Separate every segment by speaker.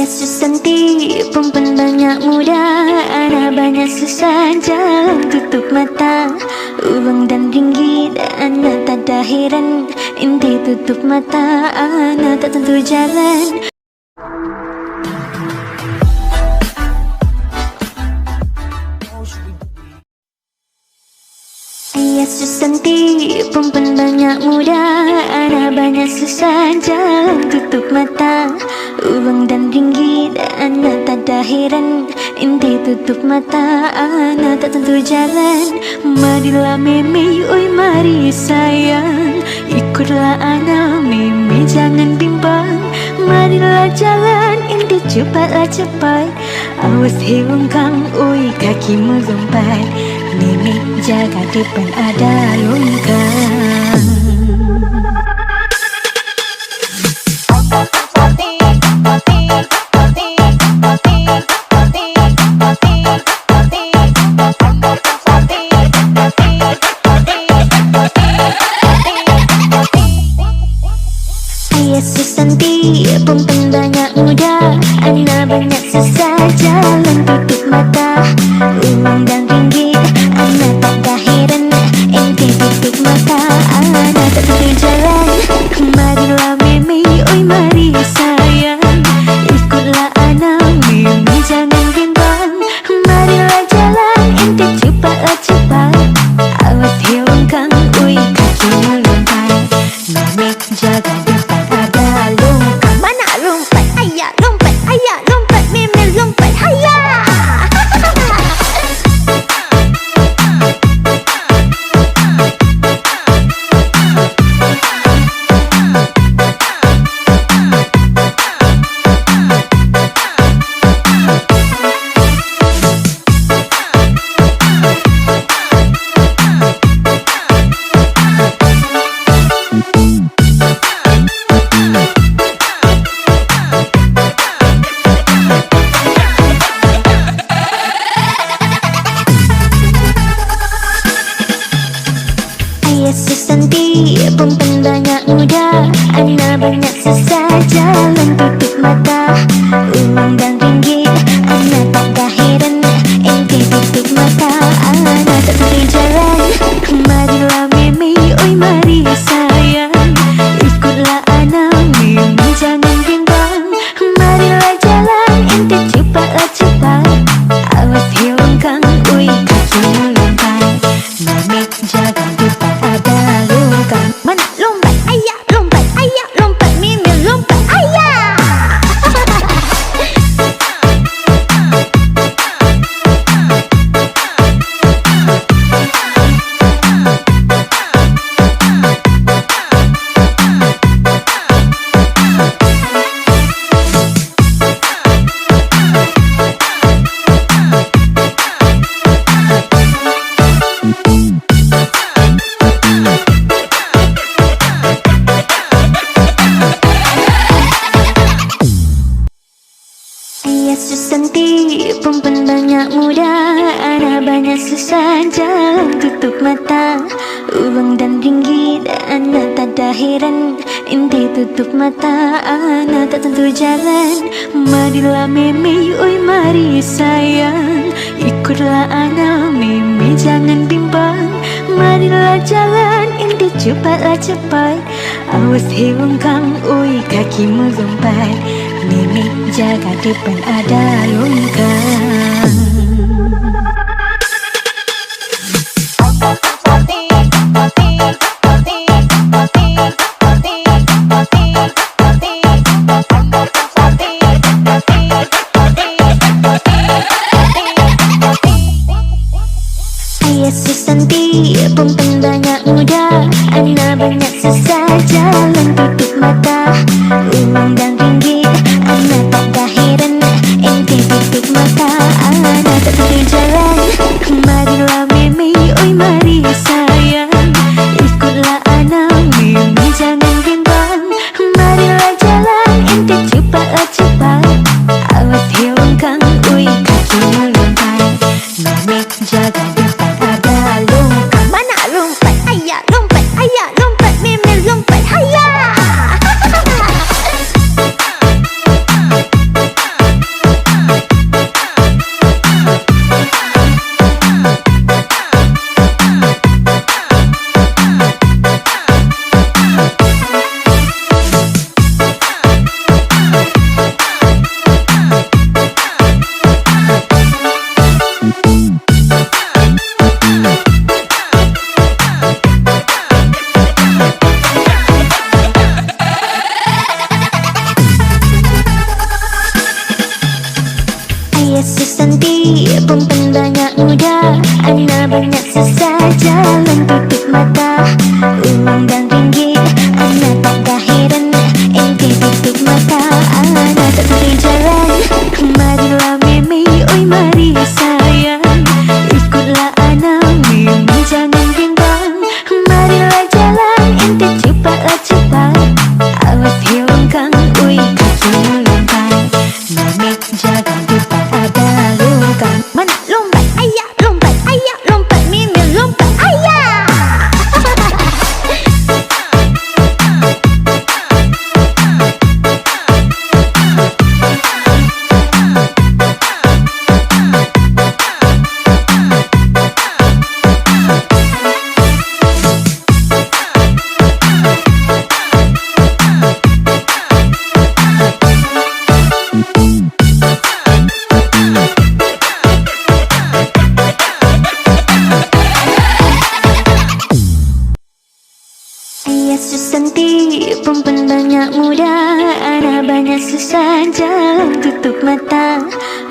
Speaker 1: Ayah Susanti, perempuan banyak muda, anak banyak susah, jalan tutup mata. Uang dan ringgit, anak tak ada heran. Inti tutup mata, anak tak tentu jalan. Ayah Susanti, perempuan banyak muda, anak banyak susah, jalan tutup mata. Uang dan ringgit, anak tak ada heran. Inti tutup mata, anak tak tentu jalan. Marilah meme, oi mari sayang, ikutlah anak meme, jangan bimbang. Marilah jalan, inti cepatlah cepat. Awas hewan kang, oi kakimu lompat. Meme jaga depan ada longkang. Ayah Susanti, perempuan banyak muda, anak banyak susah, jalan tutup mata. Uang dan ringgit, anak tak ada heran. Ente tutup mata, anak tak tentu jalan. Marilah meme, oi mari sayang, ikutlah anak meme, jangan bimbang. Marilah jalan, ente cepatlah cepat. Awas hewan kang, oi kakinya lompat. Meme jaga depan ada lompat. Mana lompat? Ayah lompat, ayah lompat, meme lompat, ayah. Ayah Susanti, perempuan banyak muda, anak banyak susah, jalan tutup mata. Uang dan ringgit, anak tak ada heran. Ente tutup mata, anak tak tentu jalan. Marilah meme, oi mari sayang, ikutlah anak meme, jangan bimbang. Marilah jalan, ente cepatlah cepat. Awas hewan kang, oi kakinya lompat. Meme jaga depan ada longkang. Mana lompat? Ayah lompat, ayah lompat, meme lompat, ayah. Ayah Susanti, perempuan banyak muda, anak banyak susah, jalan tutup mata. Uang dan ringgit, anak tak ada heran. Inti tutup mata, anak tak tentu jalan. Marilah meme, oi mari sayang, ikutlah anak meme, jangan bimbang. Marilah jalan, inti cepatlah cepat. Awas hewan kang, oi kakimu lompat. Meme jaga depan ada longkang. Ayah Susanti, perempuan banyak muda, anak banyak susah, jalan tutup mata. Uang dan ringgit, anak tak ada heran. Ente tutup mata, anak Susanti, perempuan banyak muda, anak banyak susah, jalan tutup mata. Uang dan ringgit, anak tak dah heran, ente tutup mata, anak tak tentu jalan. Marilah meme, oi mari sayang, ikutlah anak meme, jangan bimbang. Marilah jalan, ente cepatlah cepat, awas hilangkan, oi kaki melompat. Meme jaga depan ada longkang. Mana lompat, ayah lompat, ayah lompat, meme lompat, ayah. Ayah Susanti, perempuan banyak muda, anak banyak susah, jalan tutup mata.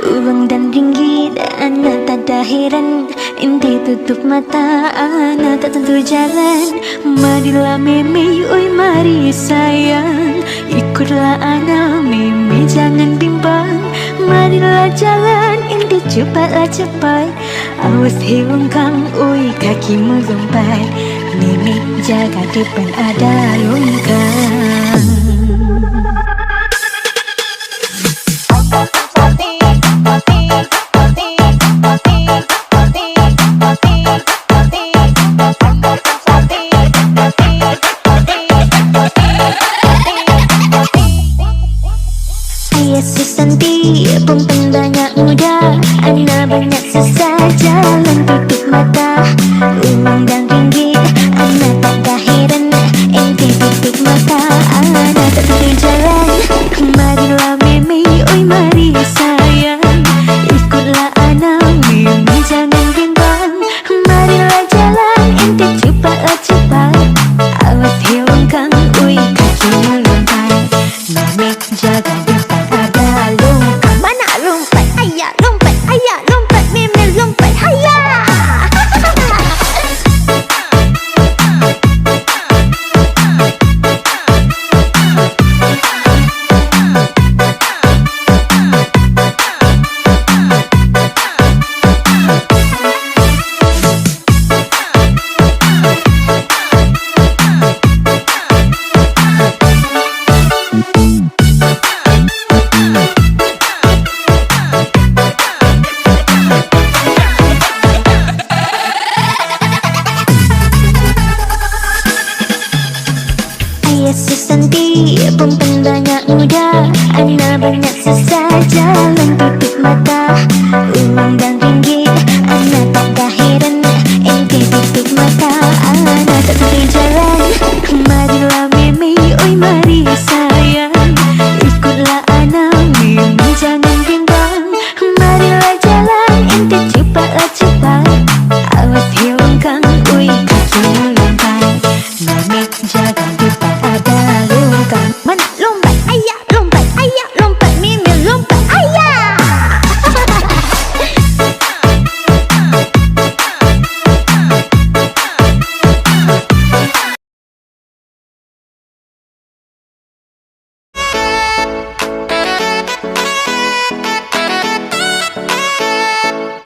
Speaker 1: Uang dan ringgit, anak tak dah heran, ente tutup mata, anak tak tentu jalan. Marilah meme, oi mari sayang, ikutlah anak meme, jangan bimbang. Marilah jalan, ente cepatlah cepat, awas hilangkan, oi kaki melompat. Meme jaga depan ada longkang. Ayah Susanti, perempuan banyak muda, anak banyak susah, jalan tutup mata. Uang dan ringgit, anak tak dah heran, ente tutup mata, anak tak tentu jalan. Marilah meme, oi mari sayang, ikutlah anak meme, jangan bimbang. Marilah jalan, ente cepatlah cepat, awas hilangkan, oi kaki melompat. Meme jaga depan ada longkang. Mana lompat, ayah lompat, ayah lompat, meme lompat, ayah. Ayah Susanti, perempuan banyak muda, anak banyak susah, jalan